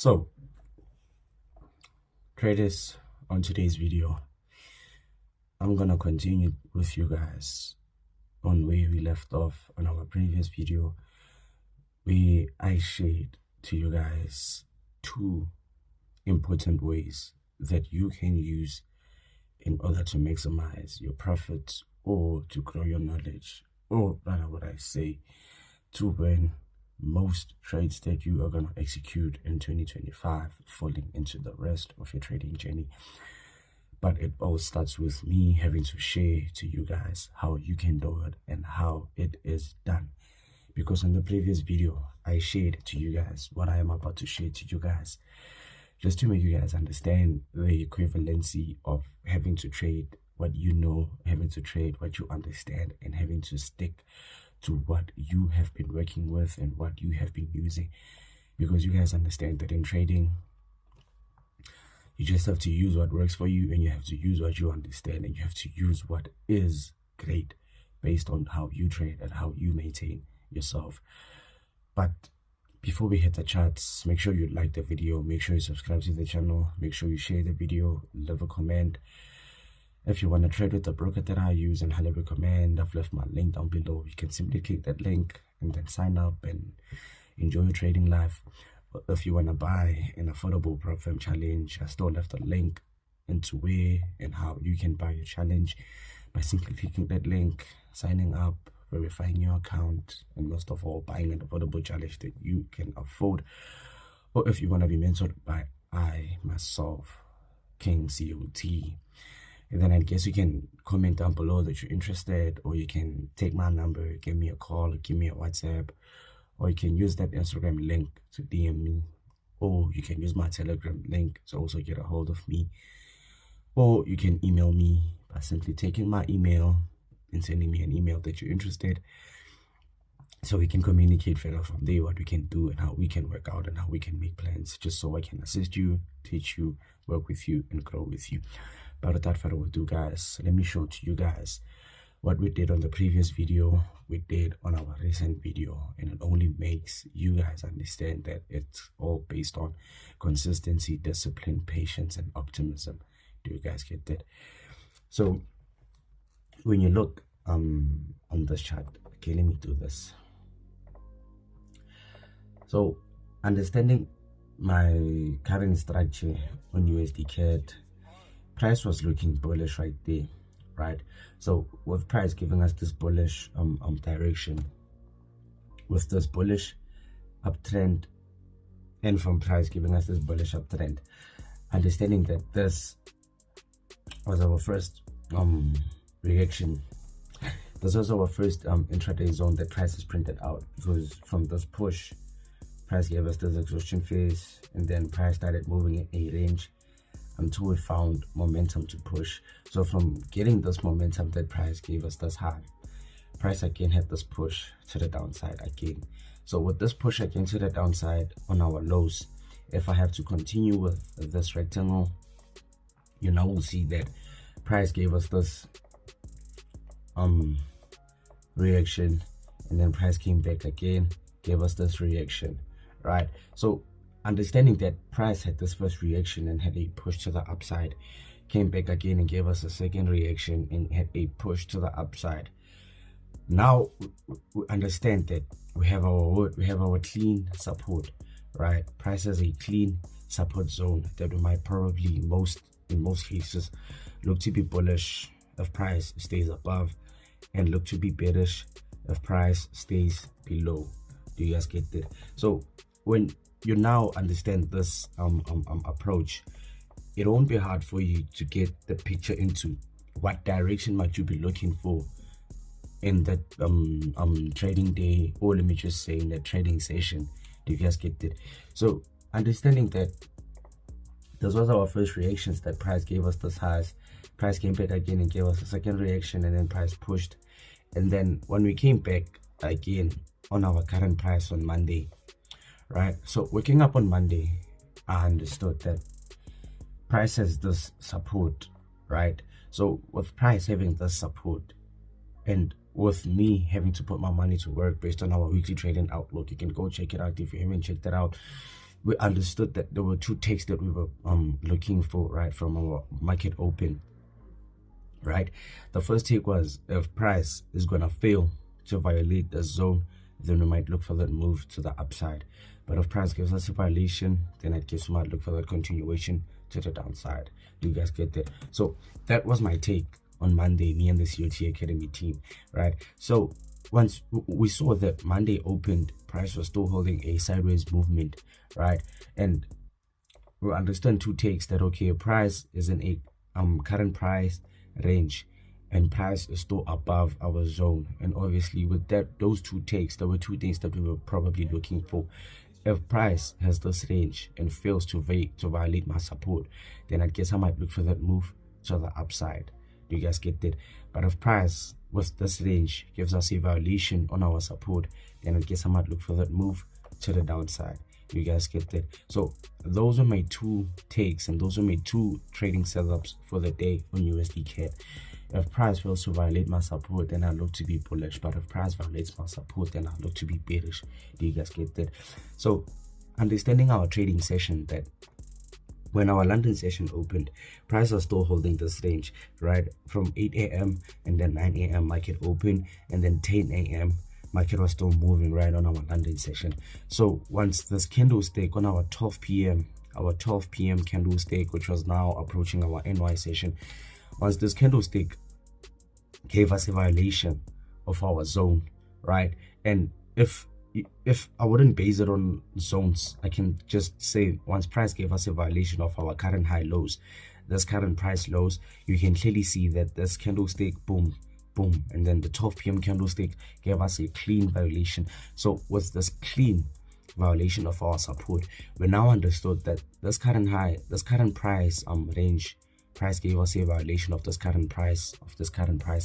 So, traders, on today's video, I'm gonna continue with you guys on where we left off on our previous video, where I shared to you guys two important ways that you can use in order to maximize your profits or to grow your knowledge, or rather what I say, to win most trades that you are going to execute in 2025 falling into the rest of your trading journey. But it all starts with me having to share to you guys how you can do it and how it is done. Because in the previous video, I shared to you guys what I am about to share to you guys, just to make you guys understand the equivalency of having to trade what you know, having to trade what you understand, and having to stick to what you have been working with and what you have been using. Because you guys understand that in trading, you just have to use what works for you, and you have to use what you understand, and you have to use what is great based on how you trade and how you maintain yourself. But before we hit the charts, make sure you like the video, make sure you subscribe to the channel, make sure you share the video, leave a comment. If you want to trade with the broker that I use and highly recommend, I've left my link down below. You can simply click that link and then sign up and enjoy your trading life. But if you want to buy an affordable prop firm challenge, I still left a link into where and how you can buy your challenge by simply clicking that link, signing up, verifying your account, and most of all, buying an affordable challenge that you can afford. Or if you want to be mentored by I, myself, King COT, and then I guess you can comment down below that you're interested, or you can take my number, give me a call, give me a WhatsApp, or you can use that Instagram link to DM me, or you can use my Telegram link to also get a hold of me, or you can email me by simply taking my email and sending me an email that you're interested, so we can communicate further from there what we can do and how we can work out and how we can make plans, just so I can assist you, teach you, work with you, and grow with you. But without further ado, guys, let me show to you guys what we did on the previous video, we did on our recent video, and it only makes you guys understand that it's all based on consistency, discipline, patience, and optimism. Do you guys get that? So when you look on this chart, okay, let me do this. So understanding my current structure on USD CAD, price was looking bullish right there, right? So with price giving us this bullish direction, with this bullish uptrend, and from price giving us this bullish uptrend, understanding that this was our first reaction, this was our first intraday zone that price is printed out, because from this push, price gave us this exhaustion phase, and then price started moving in a range until it found momentum to push. So from getting this momentum that price gave us this high, price again had this push to the downside again. So with this push again to the downside on our lows, if I have to continue with this rectangle, you now will see that price gave us this reaction, and then price came back again, gave us this reaction, right? So understanding that price had this first reaction and had a push to the upside, came back again and gave us a second reaction and had a push to the upside. Now we understand that we have our clean support, right? Price has a clean support zone that we might probably in most cases look to be bullish if price stays above, and look to be bearish if price stays below. Do you guys get that? So when you now understand this approach, it won't be hard for you to get the picture into what direction might you be looking for in that trading day, or let me just say in that trading session. Do you guys get it? So understanding that this was our first reactions, that price gave us this highs, price came back again and gave us a second reaction, and then price pushed, and then when we came back again on our current price on Monday, right? So waking up on Monday, I understood that price has this support, right? So with price having this support, and with me having to put my money to work based on our weekly trading outlook, you can go check it out if you haven't checked it out. we understood that there were two takes that we were looking for, right, from our market open, right? The first take was, if price is gonna fail to violate the zone, then we might look for that move to the upside. But if price gives us a violation, then I guess we might look for that continuation to the downside. Do you guys get that? So that was my take on Monday, me and the COT Academy team, right? So once we saw that Monday opened, price was still holding a sideways movement, right? And we understand two takes, that okay, price is in a current price range and price is still above our zone. And obviously with that, those two takes, there were two things that we were probably looking for. If price has this range and fails to violate my support, then I guess I might look for that move to the upside. Do you guys get that? But if price with this range gives us a violation on our support, then I guess I might look for that move to the downside. Do you guys get that? So those are my two takes, and those are my two trading setups for the day on USD CAD. If price fails to violate my support, then I look to be bullish. But if price violates my support, then I look to be bearish. Do you guys get that? So understanding our trading session, that when our London session opened, price was still holding this range, right? From 8 a.m. and then 9 a.m. market open, and then 10 a.m. market was still moving right on our London session. So once this candlestick on our 12 p.m. candlestick, which was now approaching our NY session, once this candlestick gave us a violation of our zone, right? And if I wouldn't base it on zones, I can just say once price gave us a violation of our current high lows, this current price lows, you can clearly see that this candlestick, boom, boom, and then the 12 p.m. candlestick gave us a clean violation. So with this clean violation of our support, we now understood that this current high, this current price range, price gave us a violation of this current price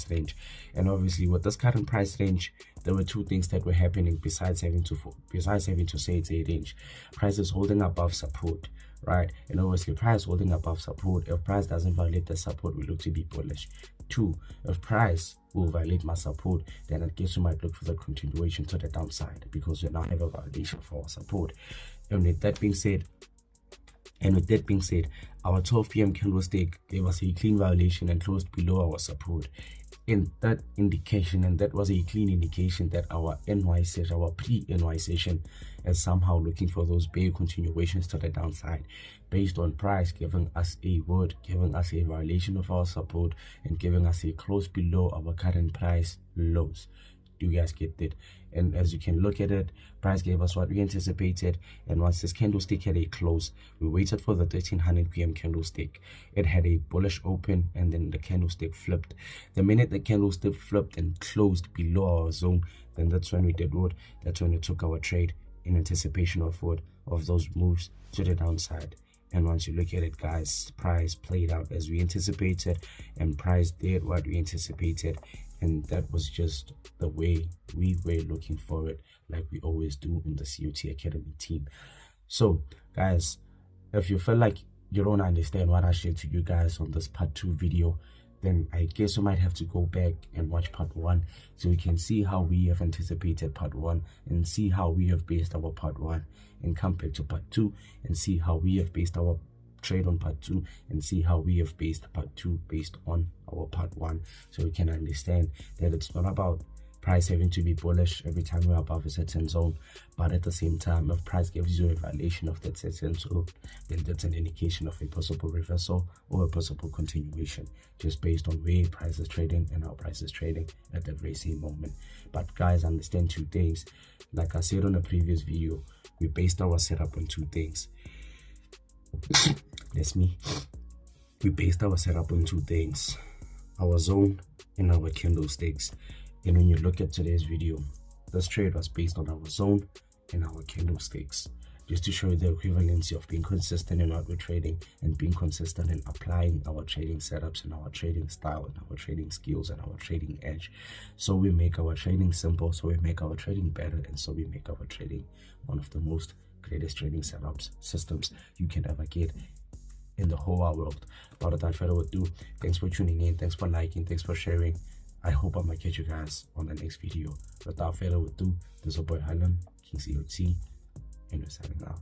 range. And obviously with this current price range, there were two things that were happening besides having to say it's a range. Price is holding above support, right? And obviously price holding above support, if price doesn't violate the support, we look to be bullish. Two, if price will violate my support, then I guess we might look for the continuation to the downside, because we now have a violation for our support. And with that being said, our 12 p.m. candlestick gave us a clean violation and closed below our support. In that indication, and that was a clean indication that our NY session, our pre-NY session, is somehow looking for those bear continuations to the downside, based on price giving us a violation of our support and giving us a close below our current price lows. Do you guys get that? And as you can look at it, price gave us what we anticipated, and once this candlestick had a close, we waited for the 1300 p.m. candlestick. It had a bullish open, and then the candlestick flipped. The minute the candlestick flipped and closed below our zone, then that's when we did what? That's when we took our trade in anticipation of what? Of those moves to the downside. And once you look at it, guys, price played out as we anticipated, and price did what we anticipated. And that was just the way we were looking for it, like we always do in the COT Academy team. So guys, if you feel like you don't understand what I shared to you guys on this part 2 video, then I guess you might have to go back and watch part 1, so you can see how we have anticipated part 1 and see how we have based our part 1, and come back to part 2 and see how we have based our trade on part 2, and see how we have based part 2 based on our part 1, so we can understand that it's not about price having to be bullish every time we're above a certain zone, but at the same time, if price gives you a violation of that certain zone, then that's an indication of a possible reversal or a possible continuation, just based on where price is trading and how price is trading at that very same moment. But guys, understand two things. Like I said on a previous video, we based our setup on two things. We based our setup on two things: our zone and our candlesticks. And when you look at today's video, this trade was based on our zone and our candlesticks, just to show you the equivalency of being consistent in what we're trading and being consistent in applying our trading setups and our trading style and our trading skills and our trading edge. So we make our trading simple, so we make our trading better, and so we make our trading one of the most greatest trading systems you can ever get in the whole wide world. But without further ado, thanks for tuning in, thanks for liking, thanks for sharing. I hope I might catch you guys on the next video. Without further ado, this is your boy Highland, King COT, and we're signing out.